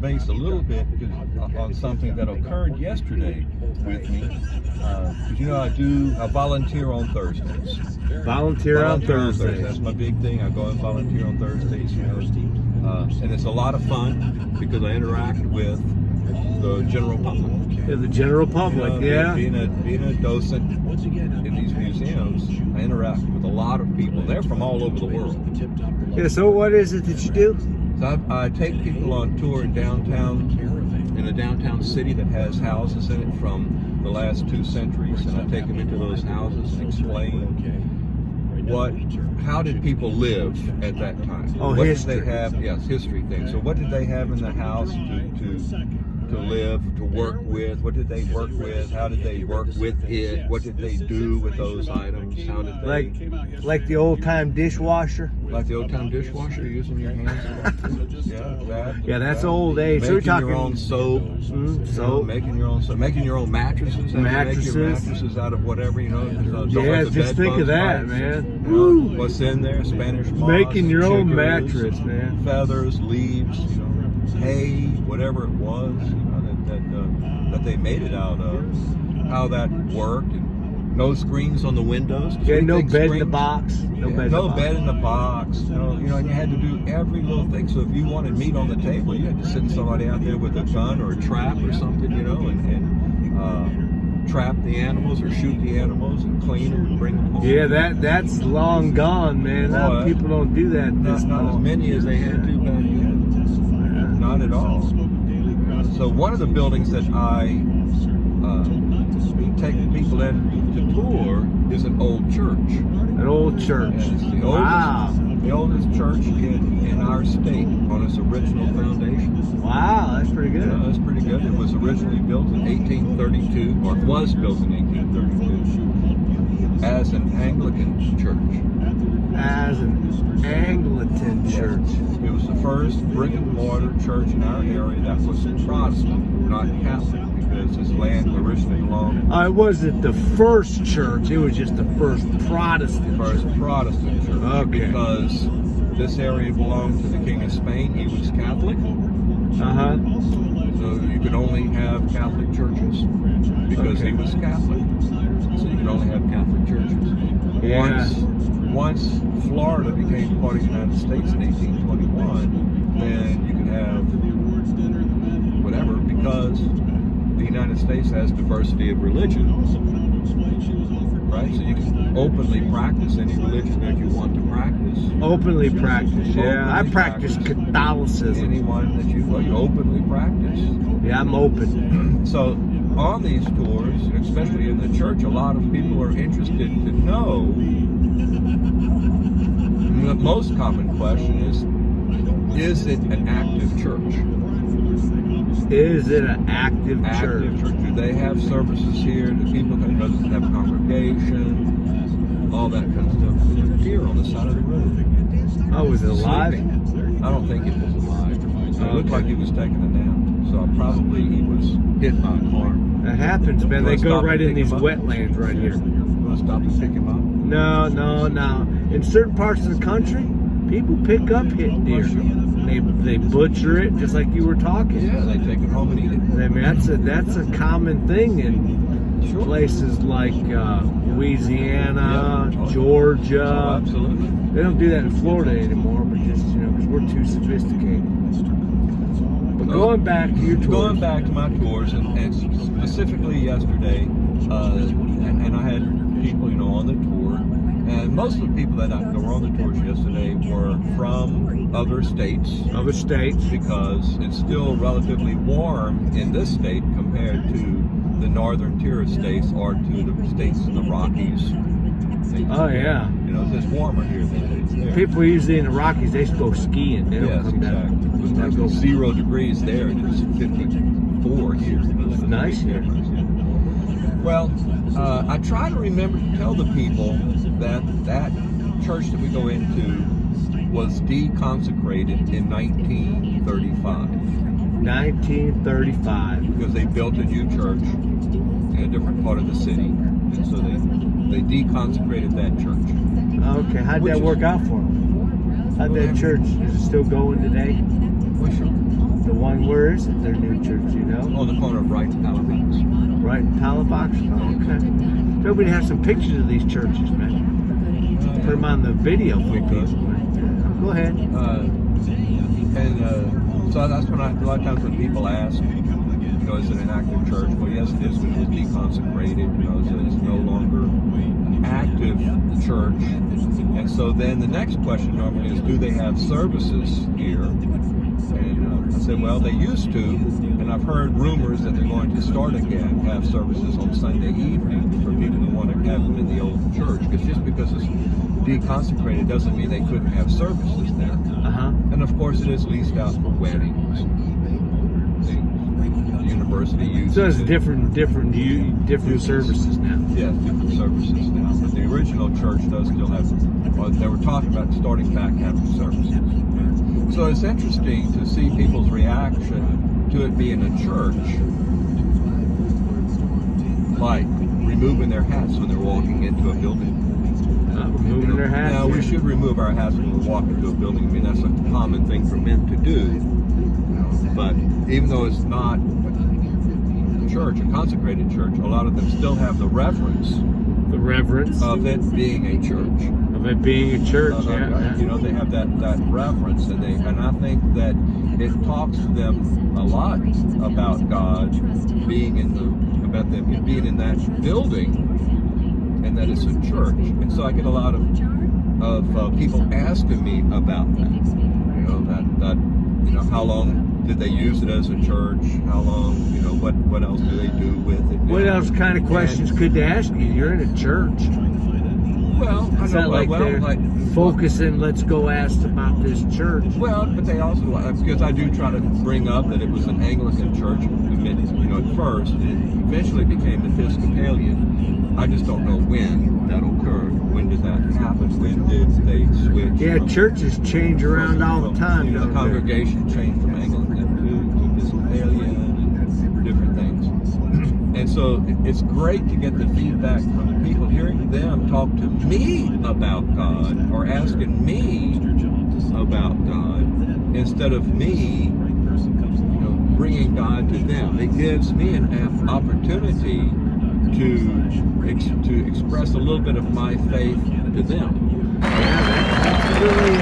base a little bit on something that occurred yesterday with me. Because I volunteer on Thursdays. Volunteer on Thursdays. That's my big thing. I go and volunteer on Thursdays. And it's a lot of fun because I interact with the general public. Yeah, the general public, yeah. Being a docent in these museums, I interact with a lot of people. They're from all over the world. Yeah, so what is it that you do? So I take people on tour in a downtown city that has houses in it from the last 2 centuries, and I take them into those houses and explain how did people live at that time? Oh, what history. Did they have? Yes, history things. So what did they have in the house to live, to work with? What did they work with? How did they work with it? What did they do with those items? How did they like the old time dishwasher? Like the old time dishwasher, using your hands? Yeah, that's old age. Making so we're talking your own soap, soap. Making your own soap, making your own mattresses. Mattresses. Make your mattresses out of whatever, Yeah, just think of that, man. What's in there? Spanish moss, making your own chiggers, mattress, man. Feathers, leaves, hay, whatever it was, that they made it out of. How that worked. And no screens on the windows. Yeah, no bed in the box. No bed in the box. And you had to do every little thing. So if you wanted meat on the table, you had to send somebody out there with a gun or a trap or something, and trap the animals or shoot the animals and clean them and bring them home. Yeah, that's long gone, man. Now people don't do that. Not as many as they had to back then. Not at all. So one of the buildings that I take people in to tour is an old church. An old church. And it's the oldest church in our state on its original foundation. Wow, that's pretty good. That's pretty good. It was originally built in 1832, or was built in 1832, as an Anglican church. As an Anglican church. It was the first brick and mortar church in our area that was Protestant, not Catholic, because this land originally belonged. It wasn't the first church, it was just the first Protestant church. Okay. Because this area belonged to the King of Spain. He was Catholic. So you could only have Catholic churches because he was Catholic. So you could only have Catholic churches. Yeah. Once Florida became part of the United States in 1821, then you could have whatever, because the United States has diversity of religion, right? So you can openly practice any religion that you want to practice. Openly practice, yeah. I practice Catholicism. Anyone that you openly practice. Yeah, I'm open. So on these tours, especially in the church, a lot of people are interested to know. The most common question is it an active church? Is it an active church? Do they have services here? Do people does it have a congregation? All that kind of stuff. There's a deer on the side of the road. Oh, was it alive? I don't think it was alive. It looked like he was taking a nap. So probably he was hit by a car. That happens, man. They go right in these wetlands right here. You want to stop and pick him up? No. In certain parts of the country, people pick up hit deer. They butcher it just like you were talking. Yeah, they take it home and eat it. I mean, that's a common thing in places like Louisiana, Georgia. Oh, absolutely. They don't do that in Florida anymore, but just because we're too sophisticated. But going back to your tours. Going back to my tours, and specifically yesterday, and I had people, on the tour, and most of the people that were on the tours yesterday were from other states. Other states. Because it's still relatively warm in this state compared to the northern tier states or to the states in the Rockies. Oh, yeah. It's warmer here than it's there. People usually in the Rockies, they go skiing. They don't come down. It's like 0 degrees there, and it's 54 here. It's nice here. Well, I try to remember to tell the people that church that we go into was deconsecrated in 1935. 1935. Because they built a new church in a different part of the city, and so they deconsecrated that church. Okay, how'd that work out for them? How'd that church, is it still going today? Well, sure. The one, where is it? Their new church, you know? On the corner of Wright and Halifax. Right in Halifax? Oh, okay. Nobody has some pictures of these churches, man. Put them on the video for people. Go ahead. So that's when a lot of times when people ask, is it an active church? Well, yes, it is when it was deconsecrated. It's no longer an active church. And so then the next question normally is, do they have services here? And I said, well, they used to, and I've heard rumors that they're going to start again, have services on Sunday evening for people who want to have them in the old church. Because just because it's deconsecrated doesn't mean they couldn't have services there. And of course, it is leased out for weddings. The university uses so it's it. different services now. Yes, different services now. But the original church does still have. They were talking about starting back having services. So it's interesting to see people's reaction to it being a church, like removing their hats when they're walking into a building. Removing their hats. Now, we should remove our hats when we walk into a building. I mean, that's a common thing for men to do. But even though it's not a church, a consecrated church, a lot of them still have the reverence of it being a church. Of it being a church, They have that reverence, and I think that it talks to them a lot about God being in that building, and that it's a church. And so I get a lot of people asking me about that. How long did they use it as a church? How long? What else do they do with it? What else kind of questions could they ask you? You're in a church. Well, it's not like they're focusing. Let's go ask about this church. Well, but they also, because I do try to bring up that it was an Anglican church, at first, it eventually became Episcopalian. I just don't know when that occurred. When did that happen? When did they switch? Yeah, churches change around all the time. The congregation changed from Anglican to Episcopalian and different things. And so it's great to get the feedback from the people, hearing them talk to me about God or asking me about God instead of me, bringing God to them. It gives me an opportunity to express a little bit of my faith to them. Yeah, that's really